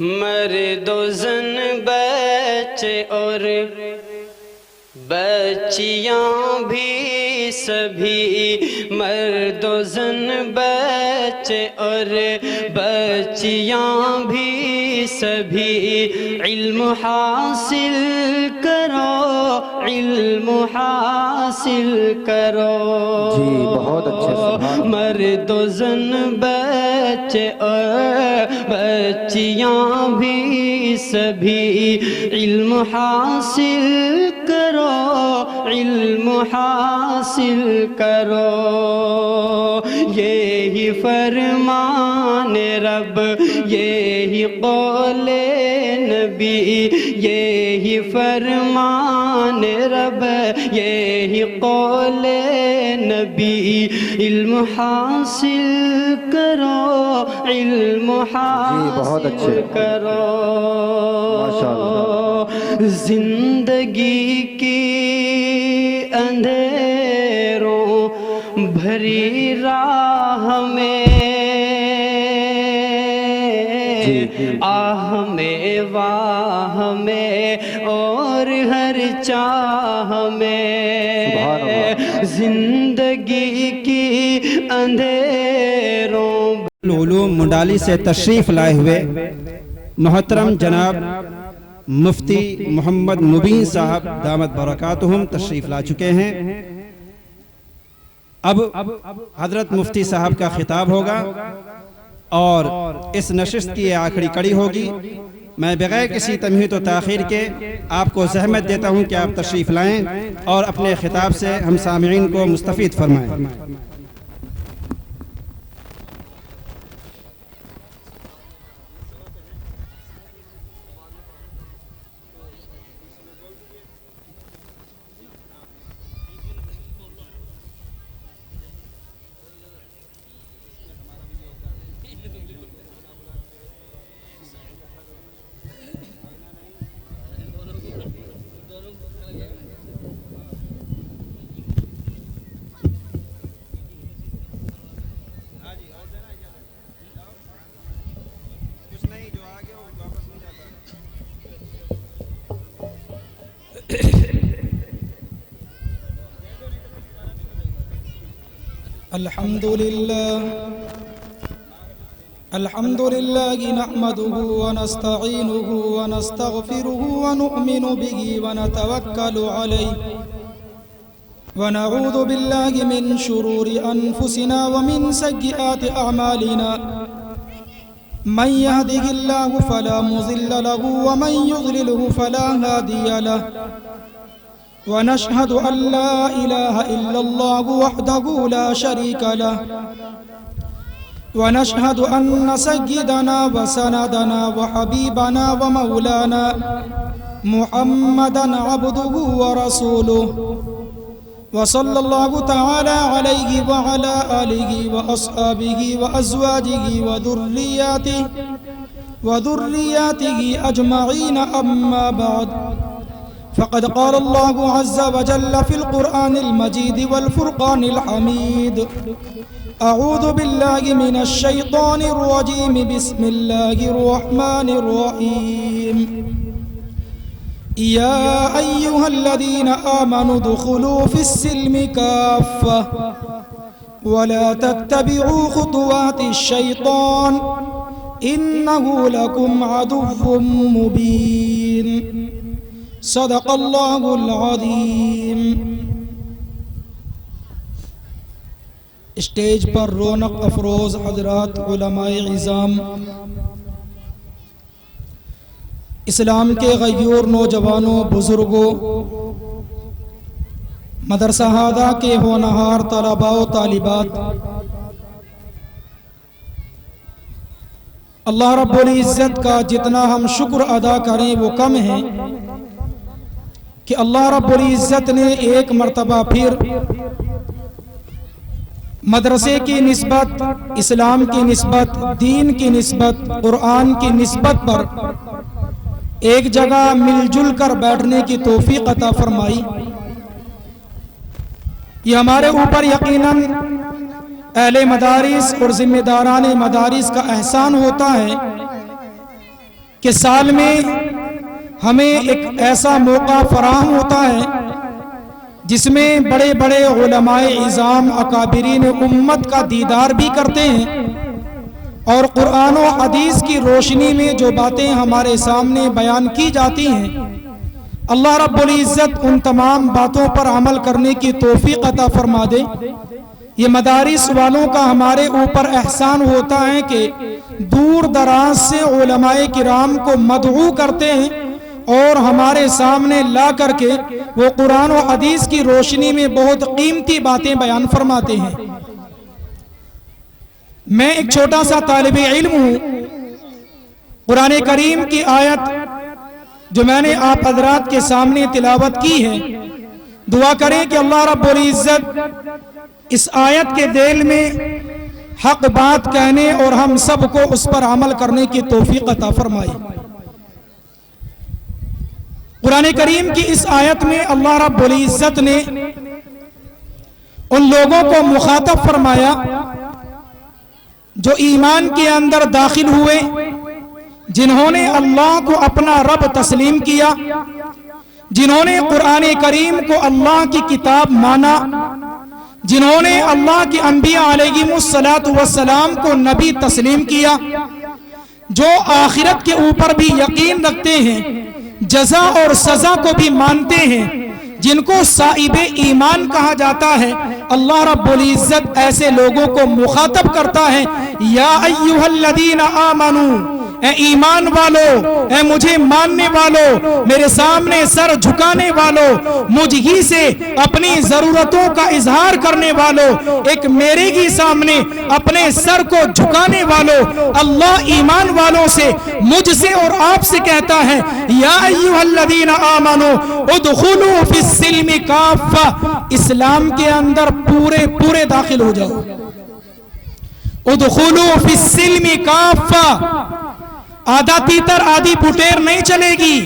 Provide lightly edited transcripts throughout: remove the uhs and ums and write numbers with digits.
مرد و زن بچے اور بچیاں بھی سبھی، مرد و زن بچے اور بچیاں بھی سبھی، علم حاصل کرو، علم حاصل کرو۔ جی بہت اچھے، سبحان اللہ۔ مرد و زن بچے اور بچیاں بھی سبھی، علم حاصل کرو، علم حاصل کرو۔ یہی فرمان رب، یہی قول نبی، یہی فرمان رب، یہی قول نبی، علم حاصل کرو، علم حاصل کرو۔ زندگی کی اندھیروں بھری راہ میں، آہ میں واہ میں اور ہر چاہ میں، زندگی کی اندھیروں۔ علوم منڈالی سے تشریف لائے ہوئے محترم جناب مفتی محمد مبین صاحب دامت برکاتہم تشریف لا چکے ہیں۔ اب حضرت مفتی صاحب کا خطاب ہوگا اور اس نشست کی آخری کڑی ہوگی۔ میں بغیر کسی تمہید و تاخیر کے آپ کو زحمت دیتا ہوں کہ آپ تشریف لائیں اور اپنے خطاب سے ہم سامعین کو مستفید فرمائیں۔ الحمد لله نحمده ونستعينه ونستغفره ونؤمن به ونتوكل عليه ونعوذ بالله من شرور أنفسنا ومن سيئات أعمالنا، من يهده الله فلا مضل له ومن يضلله فلا هادي له، ونشهد أن لا إله إلا الله وحده لا شريك له، ونشهد أن سيدنا وسندنا وحبيبنا ومولانا محمدًا عبده ورسوله، وصلى الله تعالى عليه وعلى آله وأصحابه وأزواجه وذرياته أجمعين، أما بعد، فقد قال الله عز وجل في القرآن المجيد والفرقان الحميد: أعوذ بالله من الشيطان الرجيم، بسم الله الرحمن الرحيم. يا أيها الذين آمنوا ادخلوا في السلم كافة ولا تتبعوا خطوات الشيطان إنه لكم عدو مبين. صدق اللہ العظیم. اسٹیج پر رونق افروز حضرات علماء عظام، اسلام کے غیور نوجوانوں، بزرگوں، مدرسہ ہادہ کے ہونہار طلباء و طالبات، اللہ رب العزت کا جتنا ہم شکر ادا کریں وہ کم ہے کہ اللہ رب العزت نے ایک مرتبہ پھر مدرسے کی نسبت، اسلام کی نسبت، دین کی نسبت، قرآن کی نسبت پر ایک جگہ مل جل کر بیٹھنے کی توفیق عطا فرمائی۔ یہ ہمارے اوپر یقیناً اہل مدارس اور ذمہ داران مدارس کا احسان ہوتا ہے کہ سال میں ہمیں ایک ایسا موقع فراہم ہوتا ہے جس میں بڑے بڑے علماء اعظام اکابرین امت کا دیدار بھی کرتے ہیں اور قرآن و حدیث کی روشنی میں جو باتیں ہمارے سامنے بیان کی جاتی ہیں، اللہ رب العزت ان تمام باتوں پر عمل کرنے کی توفیق عطا فرما دے۔ یہ مدارس والوں کا ہمارے اوپر احسان ہوتا ہے کہ دور دراز سے علماء کرام کو مدعو کرتے ہیں اور ہمارے سامنے لا کر کے وہ قرآن و حدیث کی روشنی میں بہت قیمتی باتیں بیان فرماتے ہیں۔ میں ایک چھوٹا سا طالب علم ہوں۔ قرآن کریم کی آیت جو میں نے آپ حضرات کے سامنے تلاوت کی ہے، دعا کریں کہ اللہ رب العزت اس آیت کے دل میں حق بات کہنے اور ہم سب کو اس پر عمل کرنے کی توفیق عطا فرمائے۔ قرآن کریم کی اس آیت میں اللہ رب العزت نے ان لوگوں کو مخاطب فرمایا جو ایمان کے اندر داخل ہوئے، جنہوں نے اللہ کو اپنا رب تسلیم کیا، جنہوں نے قرآن کریم کو اللہ کی کتاب مانا، جنہوں نے اللہ کے انبیاء علیہم السلام کو نبی تسلیم کیا، جو آخرت کے اوپر بھی یقین رکھتے ہیں، جزا اور سزا کو بھی مانتے ہیں، جن کو صاحب ایمان کہا جاتا ہے۔ اللہ رب العزت ایسے لوگوں کو مخاطب کرتا ہے، یا ایھا الذین آمنوا، اے ایمان والو، اے مجھے ماننے والو، میرے سامنے سر جھکانے والو، مجھ ہی سے اپنی ضرورتوں کا اظہار کرنے والو، ایک میرے ہی سامنے اپنے سر کو جھکانے والو، اللہ ایمان والوں سے، مجھ سے اور آپ سے کہتا ہے، یا ایھا الذین آمنوا ادخلوا فی السلم کافہ، اسلام کے اندر پورے داخل ہو جاؤ۔ ادخلوا فی السلم کافہ، آدھا تیتر آدھی بٹیر نہیں چلے گی،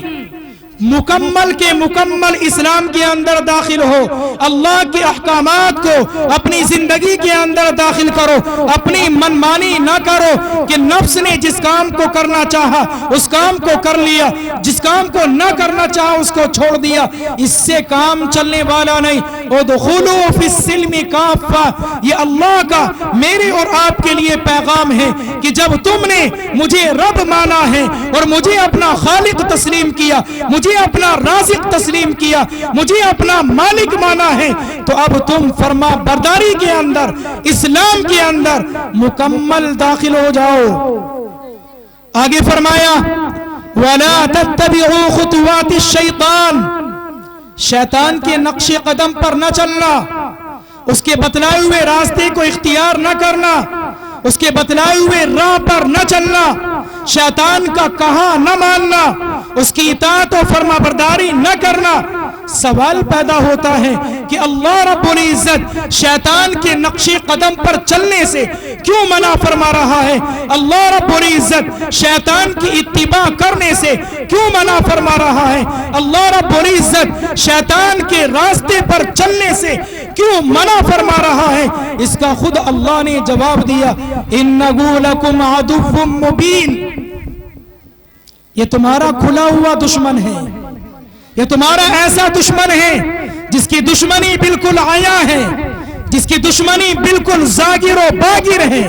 مکمل کے مکمل اسلام کے اندر داخل ہو، اللہ کے احکامات کو اپنی زندگی کے اندر داخل کرو، اپنی منمانی نہ کرو کہ نفس نے جس کام کو کرنا چاہا اس کام کو کر لیا، جس کام کو نہ کرنا چاہا اس کو چھوڑ دیا، اس سے کام چلنے والا نہیں۔ ادخلوا فی السلم کافہ، یہ اللہ کا میرے اور آپ کے لیے پیغام ہے کہ جب تم نے مجھے رب مانا ہے اور مجھے اپنا خالق تسلیم کیا، مجھے اپنا رازق تسلیم کیا، مجھے اپنا مالک مانا ہے، تو اب تم فرما برداری کے اندر، اسلام کے اندر مکمل داخل ہو جاؤ۔ آگے فرمایا وَلَا تَتَّبِعُوا خُطُوَاتِ الشَّيْطَانِ، شیطان کے نقش قدم پر نہ چلنا، اس کے بتلائے ہوئے راستے کو اختیار نہ کرنا، اس کے بتلائے ہوئے راہ پر نہ چلنا، شیطان کا کہا نہ ماننا، اس کی اطاعت و فرما برداری نہ کرنا۔ سوال پیدا ہوتا ہے کہ اللہ رب العزت شیطان کے نقش قدم پر چلنے سے کیوں منع فرما رہا ہے؟ اللہ رب العزت شیطان کی اتباع کرنے سے کیوں منع فرما رہا ہے؟ اللہ رب العزت شیطان کے راستے پر چلنے سے کیوں منع فرما رہا ہے؟ اس کا خود اللہ نے جواب دیا، اِنَّهُ لَكُمْ عَدُوٌّ مُّبِينٌ، یہ تمہارا کھلا ہوا دشمن ہے، یہ تمہارا ایسا دشمن ہے جس کی دشمنی بالکل عیاں ہے، جس کی دشمنی بالکل ظاہر و باگر ہے،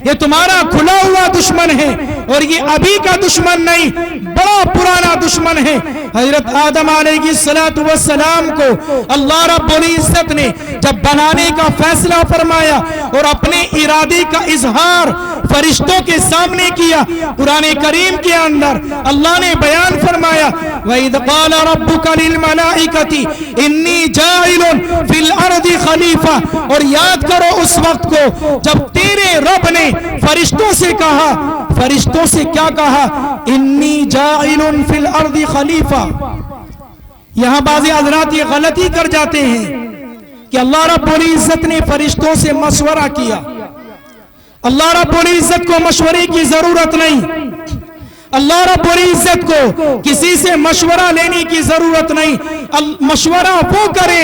یہ تمہارا کھلا ہوا دشمن ہے، اور یہ ابھی کا دشمن نہیں، بڑا پرانا دشمن ہے۔ حضرت آدم علیہ السلام کو اللہ رب العزت نے جب بنانے کا فیصلہ فرمایا اور اپنے ارادے کا اظہار فرشتوں کے سامنے کیا، قرآن کریم کے اندر اللہ نے بیان فرمایا وَإِذْ قَالَ رَبُّكَ لِلْمَلَائِكَةِ إِنِّي جَاعِلٌ فِي الْأَرْضِ خَلِيفَةً، اور یاد کرو اس وقت کو جب تیرے رب نے فرشتوں سے کہا، فرشتوں سے کیا کہا؟ انی جاعل فی الارض خلیفہ۔ یہاں بعض حضرات یہ غلطی کر جاتے ہیں کہ اللہ رب العزت نے فرشتوں سے مشورہ کیا۔ اللہ رب العزت کو مشورے کی ضرورت نہیں، اللہ رب العزت کو کسی سے مشورہ لینے کی ضرورت نہیں، مشورہ وہ کرے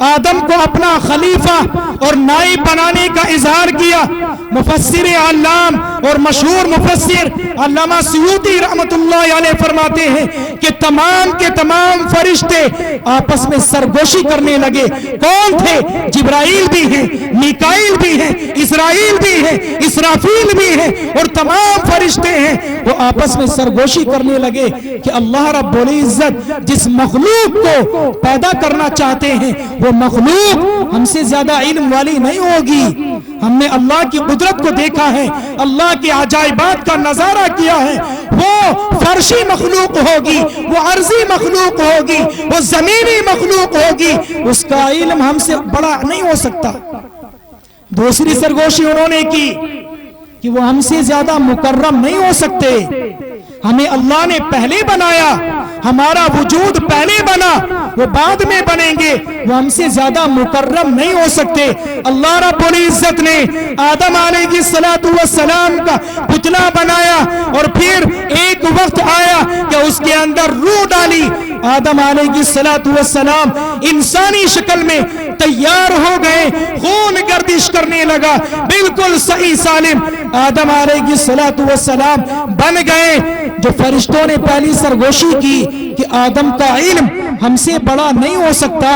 آدم کو اپنا خلیفہ اور نائب بنانے کا اظہار کیا۔ مفسر علام اور مشہور مفسر علامہ سیوطی رحمت اللہ علیہ فرماتے ہیں کہ تمام کے تمام فرشتے آپس میں سرگوشی کرنے لگے۔ کون تھے؟ جبرائیل بھی ہیں، میکائیل بھی ہیں، اسرائیل بھی ہیں، اسرافیل بھی ہیں، اور تمام فرشتے ہیں، وہ آپس میں سرگوشی کرنے لگے کہ اللہ رب العزت جس مخلوق کو پیدا کرنا چاہتے ہیں وہ مخلوق ہم سے زیادہ علم والی نہیں ہوگی۔ ہم نے اللہ کی قدرت کو دیکھا ہے، اللہ کے عجائبات کا نظارہ کیا ہے، وہ فرشی مخلوق ہوگی، وہ عرضی مخلوق ہوگی، وہ زمینی مخلوق ہوگی، اس کا علم ہم سے بڑا نہیں ہو سکتا۔ دوسری سرگوشی انہوں نے کی کہ وہ ہم سے زیادہ مکرم نہیں ہو سکتے، ہمیں اللہ نے پہلے بنایا، ہمارا وجود پہلے بنا، وہ بعد میں بنیں گے، وہ ہم سے زیادہ مکرم نہیں ہو سکتے۔ اللہ رب العزت نے آدم علیہ السلام کا پتلا بنایا اور پھر ایک وقت آیا کہ اس کے اندر روح ڈالی۔ آدم علیہ السلام انسانی شکل میں تیار ہو گئے، خون گردش کرنے لگا، بالکل صحیح سالم آدم علیہ السلام بن گئے۔ جو فرشتوں نے پہلی سرگوشی کی کہ آدم کا علم ہم سے بڑا نہیں ہو سکتا،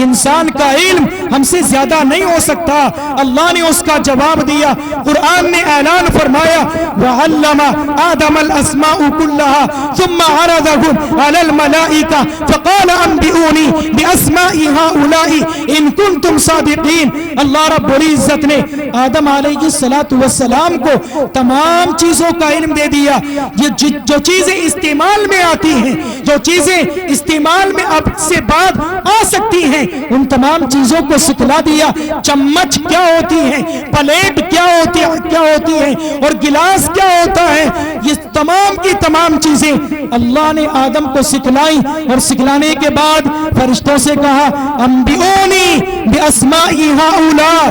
انسان کا علم ہم سے زیادہ نہیں ہو سکتا، اللہ نے اس کا جواب دیا۔ قرآن نے اعلان فرمایا وَعَلَّمَ آدَمَ الْأَسْمَاءُ كُلَّهَا ثُمَّ عَرَضَهُمْ عَلَى الْمَلَائِكَةِ فَقَالَ أَنْبِئُونِي بِأَسْمَاءِ هَؤُلَاءِ إِن كُنتُمْ صَادِقِينَ۔ اللہ رب العزت نے آدم علیہ السلام کو تمام چیزوں کا علم دے دیا۔ جو چیزیں استعمال میں آتی ہیں، جو چیزیں استعمال میں اب سے بعد آ سکتی ہیں، ان تمام چیزوں کو سکھلا دیا۔ چمچ کیا ہوتی ہے، پلیٹ کیا ہوتی ہے، اور گلاس کیا ہوتا ہے، یہ تمام کی تمام چیزیں اللہ نے آدم کو سکھلائی۔ اور سکھلانے کے بعد فرشتوں سے کہا انبئونی باسماء ہؤلاء،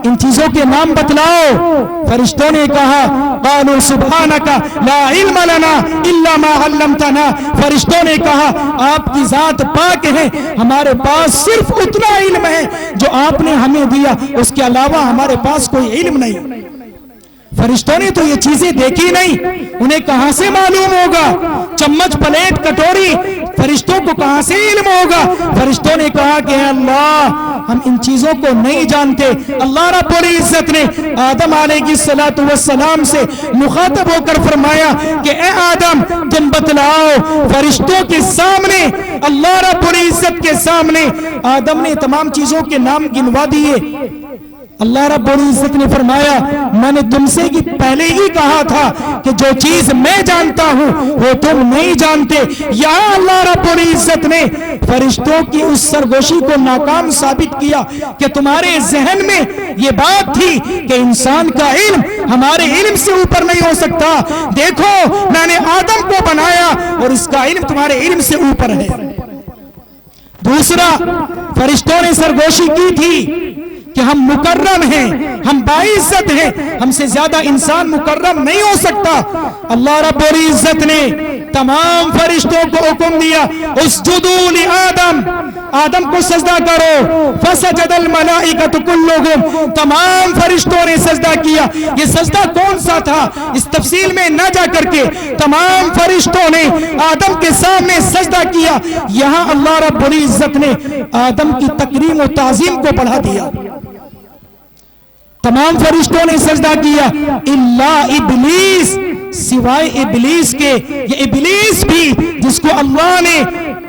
ان چیزوں کے نام بتلاؤ۔ فرشتوں نے کہا قالوا سبحانک لا علم لنا الا ما علمتنا، فرشتوں نے کہا آپ کی ذات پاک ہے، ہمارے پاس صرف اتنا علم ہے جو آپ نے ہمیں دیا، اس کے علاوہ ہمارے پاس کوئی علم نہیں۔ فرشتوں نے تو یہ چیزیں دیکھی نہیں، انہیں کہاں سے معلوم ہوگا؟ چمچ، پلیٹ، کٹوری، فرشتوں کو کہاں سے علم ہوگا؟ فرشتوں نے کہا کہ اے اللہ ہم ان چیزوں کو نہیں جانتے۔ اللہ رب العزت نے آدم علیہ السلام سے مخاطب ہو کر فرمایا کہ اے آدم تم بتلاؤ۔ فرشتوں کے سامنے، اللہ رب العزت کے سامنے آدم نے تمام چیزوں کے نام گنوا دیے۔ اللہ رب العزت نے فرمایا میں نے تم سے پہلے ہی کہا تھا کہ جو چیز میں جانتا ہوں وہ تم نہیں جانتے۔ یہاں اللہ رب العزت نے فرشتوں کی اس سرگوشی کو ناکام ثابت کیا کہ تمہارے ذہن میں یہ بات تھی کہ انسان کا علم ہمارے علم سے اوپر نہیں ہو سکتا، دیکھو میں نے آدم کو بنایا اور اس کا علم تمہارے علم سے اوپر ہے۔ دوسرا، فرشتوں نے سرگوشی کی تھی کہ ہم مکرم ہیں، ہم باعزت ہیں، ہم سے زیادہ انسان مکرم نہیں ہو سکتا۔ اللہ رب العزت نے تمام فرشتوں کو حکم دیا اسجدوا لآدم، آدم کو سجدہ کرو۔ فسجد الملائکۃ کلھم، تمام فرشتوں نے سجدہ کیا۔ یہ سجدہ کون سا تھا اس تفصیل میں نہ جا کر کے تمام فرشتوں نے آدم کے سامنے سجدہ کیا۔ یہاں اللہ رب العزت نے آدم کی تکریم و تعظیم کو بڑھا دیا۔ تمام فرشتوں نے سجدہ کیا الا ابلیس، سوائے ابلیس کے۔ یہ ابلیس بھی جس کو اللہ نے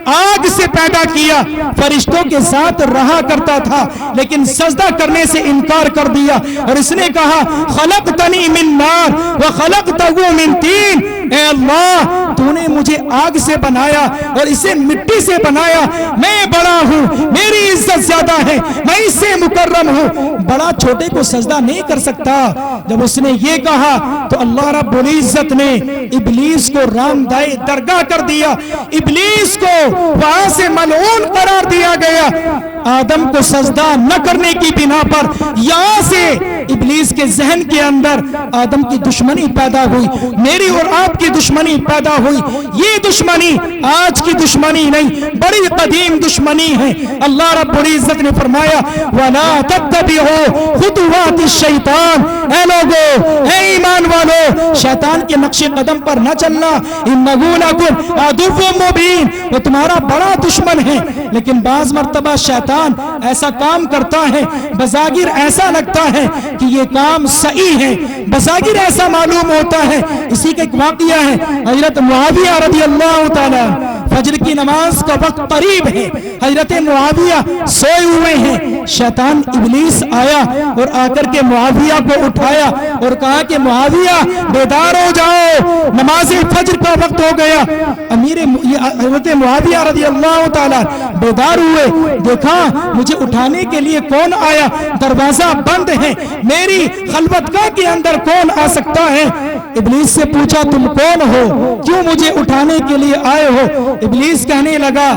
آگ سے پیدا کیا، فرشتوں کے ساتھ رہا کرتا تھا، لیکن سجدہ کرنے سے انکار کر دیا اور اس نے کہا خلقتنی من نار وخلقتہ من طین، اے اللہ تو نے مجھے آگ سے بنایا اور اسے مٹی سے بنایا، میں بڑا ہوں، میری عزت زیادہ ہے، میں اس سے مکرم ہوں، بڑا چھوٹے کو سجدہ نہیں کر سکتا۔ جب اس نے یہ کہا تو اللہ رب العزت نے ابلیس کو رامدائے درگاہ کر دیا، ابلیس کو وہاں سے ملعون قرار دیا گیا۔ آدم کو سجدہ نہ کرنے کی بنا پر یہاں سے ابلیس کے ذہن کے اندر آدم کی دشمنی پیدا ہوئی، میری اور آپ کی دشمنی پیدا ہوئی۔ یہ دشمنی آج کی دشمنی نہیں، بڑی قدیم دشمنی ہے۔ اللہ رب العزت نے فرمایا وَلَا تَتَّبِعُوا خُطُوَاتِ الشَّيْطَانِ، اے لوگو، اے ایمان والو، شیطان کے نقش قدم پر نہ چلنا، إِنَّهُ لَكُمْ عَدُوٌّ مُّبِينٌ، وہ تمہارا بڑا دشمن ہے۔ لیکن بعض مرتبہ شیطان ایسا کام کرتا ہے، بظاہر ایسا لگتا ہے کہ یہ کام صحیح ہے، بظاہر ایسا معلوم ہوتا ہے۔ اسی کا ایک واقعہ ہے، حضرت معاویہ رضی اللہ تعالی، فجر کی نماز کا وقت قریب ہے، حضرت معاویہ سوئے ہوئے ہیں، شیطان ابلیس آیا اور آ کر کے معاویہ کو اٹھایا اور کہا کہ معاویہ بیدار ہو جاؤ، نماز فجر کا وقت ہو گیا۔ حضرت معاویہ رضی اللہ تعالی بیدار ہوئے، دیکھا مجھے اٹھانے کے لیے کون آیا، دروازہ بند ہے، میری خلوتگاہ کے اندر کون آ سکتا ہے؟ ابلیس سے پوچھا تم کون ہو، کیوں مجھے اٹھانے کے لیے آئے ہو؟ ابلیس کہنے لگا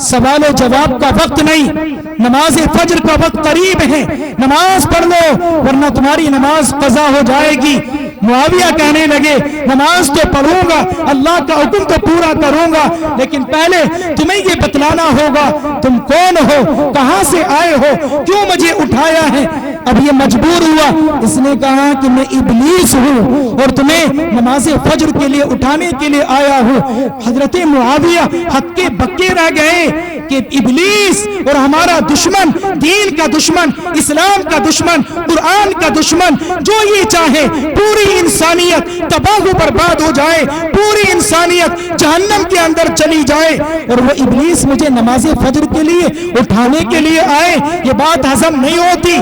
سوال و جواب کا وقت نہیں، نماز فجر کا وقت قریب ہے، نماز پڑھ لو ورنہ تمہاری نماز قضا ہو جائے گی۔ معاویہ کہنے لگے نماز تو پڑھوں گا، اللہ کا حکم تو پورا کروں گا، لیکن پہلے تمہیں یہ بتلانا ہوگا تم کون ہو، کہاں سے آئے ہو، کیوں مجھے اٹھایا ہے؟ اب یہ مجبور ہوا، اس نے کہا کہ میں ابلیس ہوں اور تمہیں نماز فجر کے لیے اٹھانے کے لیے آیا ہوں۔ حضرت معاویہ ہکے بکے رہ گئے کہ ابلیس اور ہمارا دشمن، دین کا دشمن، اسلام کا دشمن، قرآن کا دشمن، جو یہ چاہے پوری انسانیت تباہ و برباد ہو جائے، پوری انسانیت جہنم کے اندر چلی جائے، اور وہ ابلیس مجھے نماز فجر کے لیے اٹھانے کے لیے آئے، یہ بات ہضم نہیں ہوتی۔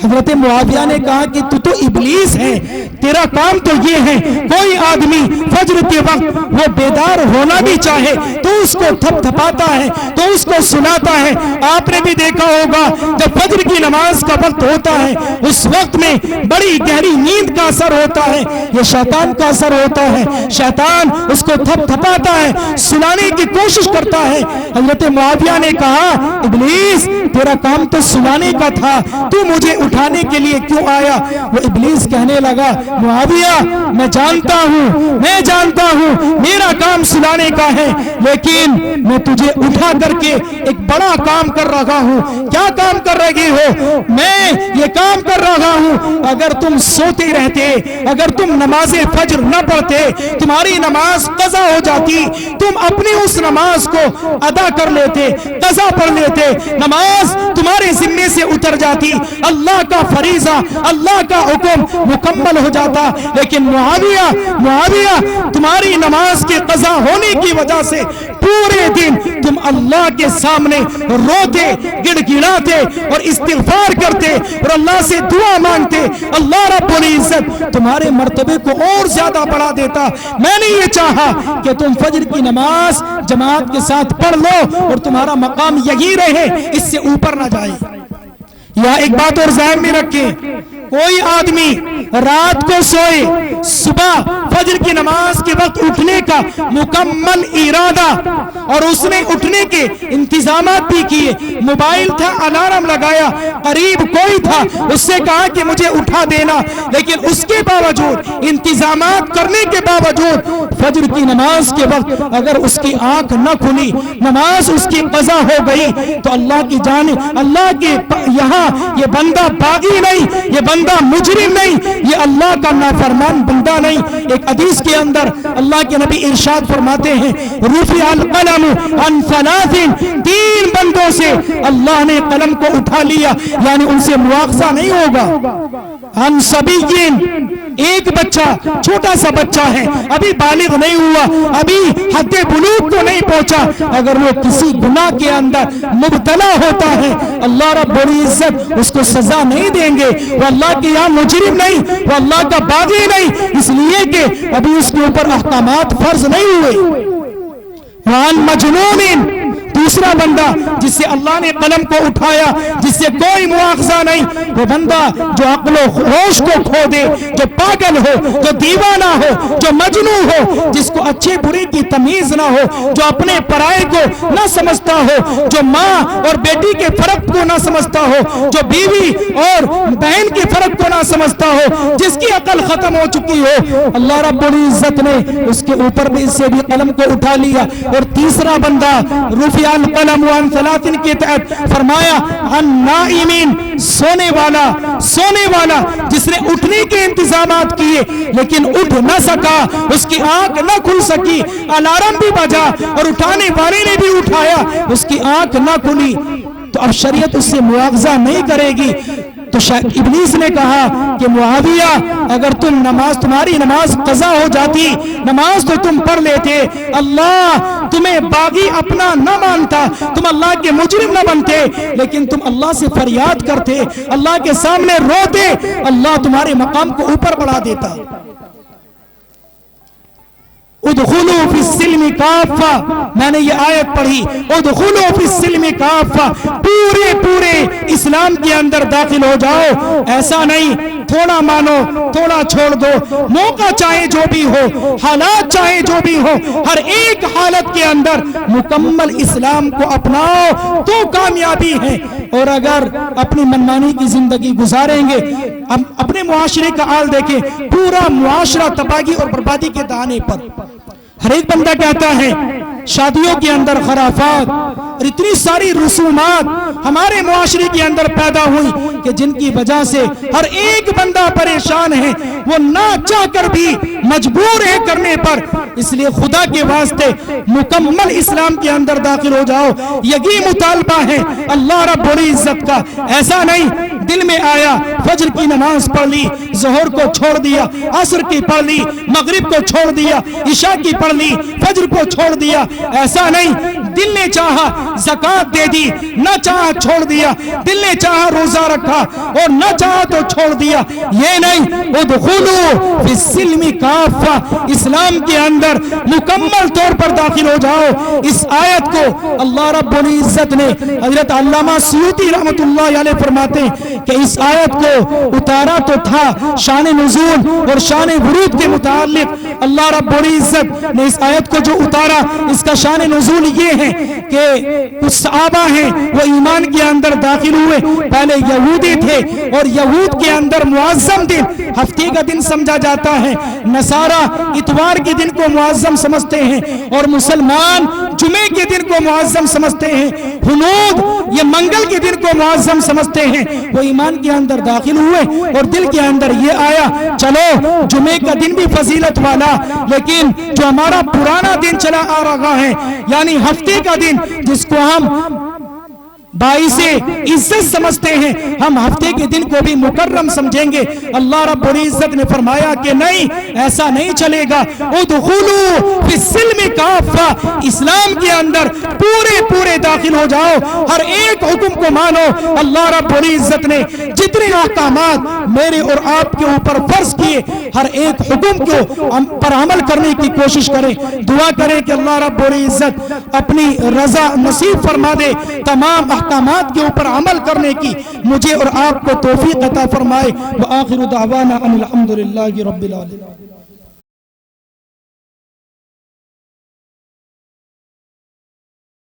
حضرت معاویہ نے کہا کہ تو ابلیس ہے، تیرا کام تو یہ ہے، کوئی آدمی فجر کے وقت وہ بیدار ہونا بھی چاہے تو اس کو تھپ تھپاتا ہے، تو اس کو سناتا ہے۔ آپ نے بھی دیکھا ہوگا جب فجر کی نماز کا وقت ہوتا ہے اس وقت میں بڑی گہری نیند کا اثر ہوتا ہے، یہ شیطان کا اثر ہوتا ہے، شیطان اس کو تھپ تھپاتا ہے، سنانے کی کوشش کرتا ہے۔ حضرت معاویہ نے کہا ابلیس تیرا کام تو سنانے کا تھا، تو مجھے اٹھانے کے لیے کیوں آیا؟ وہ ابلیس کہنے لگا معاویہ میں جانتا ہوں میرا کام سنانے کا ہے، لیکن میں تجھے اٹھا کر کے ایک بڑا کام کر رہا ہوں۔ کیا کام کر رہی ہو؟ میں یہ کام کر رہا ہوں، اگر تم سوتے رہتے، اگر تم نماز فجر نہ پڑھتے، تمہاری نماز قضا ہو جاتی، تم اپنی اس نماز کو ادا کر لیتے، قضا پڑھ لیتے، نماز تمہارے ذمے سے اتر جاتی، اللہ کا فریضہ، اللہ کا حکم مکمل ہو جاتا۔ لیکن معاویہ تمہاری نماز کے قضا ہونے کی وجہ سے پورے دن تم اللہ کے سامنے روتے، گڑ گڑاتے اور استغفار کرتے اور اللہ سے دعا مانگتے، اللہ رب العزت تمہارے مرتبے کو اور زیادہ بڑھا دیتا۔ میں نے یہ چاہا کہ تم فجر کی نماز جماعت کے ساتھ پڑھ لو اور تمہارا مقام یہی رہے، اس سے اوپر نہ جائے۔ یا ایک بات اور ذہن میں رکھیں، کوئی آدمی رات کو سوئے، صبح فجر کی نماز کے وقت اٹھنے کا مکمل ارادہ اور اس نے اٹھنے کے انتظامات بھی کیے، موبائل تھا، الارم لگایا، قریب کوئی تھا، اس سے کہا کہ مجھے اٹھا دینا، لیکن اس کے باوجود انتظامات کرنے کے باوجود فجر کی نماز کے وقت اگر اس کی آنکھ نہ کھلی، نماز اس کی قضا ہو گئی، تو اللہ کی جانب، اللہ کے یہاں یہ بندہ باغی نہیں، یہ بندہ مجرم نہیں، یہ اللہ کا نافرمان بندہ نہیں۔ ایک حدیث کے اندر اللہ کے نبی ارشاد فرماتے ہیں رفع القلم عن ثلاث، تین بندوں سے اللہ نے قلم کو اٹھا لیا، یعنی ان سے مواخذہ نہیں ہوگا۔ عن صبی، ایک بچہ، چھوٹا سا بچہ ہے، ابھی بالغ نہیں ہوا، ابھی حد بلوغ کو نہیں پہنچا، اگر وہ کسی گناہ کے اندر مبتلا ہوتا ہے اللہ رب العزت اس کو سزا نہیں دیں گے، وہ اللہ کے یہاں مجرم نہیں، وہ اللہ کا باغی نہیں، اس لیے کہ ابھی اس کے اوپر احکامات فرض نہیں ہوئے۔ وعن مجنون، دوسرا بندہ جس سے اللہ نے قلم کو اٹھایا، جس سے کوئی مواخذہ نہیں، وہ بندہ جو عقل و ہوش کو کھو دے، جو پاگل ہو، جو دیوانہ ہو، جو مجنون ہو، جس کو اچھے برے کی تمیز نہ ہو، جو اپنے پرائے کو نہ سمجھتا ہو، جو ماں اور بیٹی کے فرق کو نہ سمجھتا ہو، جو بیوی اور بہن کے فرق کو نہ سمجھتا ہو، جس کی عقل ختم ہو چکی ہو، اللہ رب العزت نے اس کے اوپر بھی اس سے بھی قلم کو اٹھا لیا۔ اور تیسرا بندہ رفع القلم عن ثلاث کے تحت فرمایا عن نائمین، سونے والا جس نے اٹھنے کے انتظامات کیے لیکن اٹھ نہ سکا، اس کی آنکھ نہ کھل سکی، الارم بھی بجا اور اٹھانے والے نے بھی اٹھایا، اس کی آنکھ نہ کھلی، تو اب شریعت اس سے مواخذہ نہیں کرے گی۔ تو ابلیس نے کہا کہ معاویہ اگر تمہاری نماز قضا ہو جاتی، نماز تو تم پڑھ لیتے، اللہ تمہیں باغی اپنا نہ مانتا، تم اللہ کے مجرم نہ بنتے، لیکن تم اللہ سے فریاد کرتے، اللہ کے سامنے روتے، اللہ تمہارے مقام کو اوپر بڑھا دیتا۔ ادخلوا فی السلم کافہ، میں نے یہ آیت پڑھی، ادخلوا فی السلم کافہ، پورے اسلام کے اندر داخل ہو جاؤ، ایسا نہیں تھوڑا مانو تھوڑا چھوڑ دو، موقع چاہے جو بھی ہو، حالات چاہے جو بھی ہو، ہر ایک حالت کے اندر مکمل اسلام کو اپناؤ تو کامیابی ہے۔ اور اگر اپنی منمانی کی زندگی گزاریں گے، اپنے معاشرے کا حال دیکھیں، پورا معاشرہ تباہی اور بربادی کے دہانے پر۔ ہر ایک بندہ کہتا ہے شادیوں کے اندر خرافات اور اتنی ساری رسومات ہمارے معاشرے کے اندر پیدا ہوئی کہ جن کی وجہ سے ہر ایک بندہ پریشان ہے، وہ نہ چاہ کر بھی مجبور ہے کرنے پر۔ اس لیے خدا کے واسطے مکمل اسلام کے اندر داخل ہو جاؤ، یہی مطالبہ ہے اللہ رب العزت کا۔ ایسا نہیں دل میں آیا فجر کی نماز پڑھ لی، ظہر کو چھوڑ دیا، عصر کی پڑھ لی، مغرب کو چھوڑ دیا، عشاء کی پڑھ لی، فجر کو چھوڑ دیا۔ ایسا نہیں دل نے چاہا زکوٰۃ دے دی، نہ چاہا چھوڑ دیا، دل نے چاہا روزہ رکھا اور نہ چاہا تو چھوڑ دیا، یہ نہیں۔ ادخلوا فی السلم کافہ، اسلام کے اندر مکمل طور پر داخل ہو جاؤ۔ اس آیت کو اللہ رب العزت نے، حضرت علامہ سیوطی رحمت اللہ علیہ فرماتے ہیں کہ اس آیت کو اتارا تو تھا شان نزول اور شان ورود کے متعلق، اللہ رب العزت نے اس آیت کو جو اتارا اس کا شان نزول یہ ہے کہ کچھ صحابہ ہیں وہ ایمان کے اندر داخل ہوئے، پہلے یہودی تھے اور یہود کے اندر معظم دن ہفتے کا دن سمجھا جاتا ہے، نصارہ اتوار کے دن کو معظم سمجھتے ہیں اور مسلمان جمعے کے دن کو معظم سمجھتے ہیں، ہنود یہ منگل کے دن کو معظم سمجھتے ہیں۔ وہ ایمان کے اندر داخل ہوئے اور دل کے اندر یہ آیا چلو جمعے کا دن بھی فضیلت والا، لیکن جو ہمارا پرانا دن چلا آ رہا ہے یعنی ہفتے کا دن جس کو ہم باعث عزت سمجھتے ہیں، ہم ہفتے کے دن کو بھی مکرم سمجھیں گے۔ اللہ رب العزت نے فرمایا کہ نہیں، ایسا نہیں چلے گا۔ ادخلوا فی السلم کافہ، اسلام کے اندر پورے داخل ہو جاؤ، ہر ایک حکم کو مانو۔ اللہ رب العزت نے جتنے احکامات میرے اور آپ کے اوپر فرض کیے، ہر ایک حکم کو پر عمل کرنے کی کوشش کریں۔ دعا کریں کہ اللہ رب العزت اپنی رضا نصیب فرما دے، تمام احکامات کے اوپر عمل کرنے کی مجھے اور آپ کو توفیق عطا فرمائے۔ وآخر دعوانا ان الحمدللہ رب العالمین۔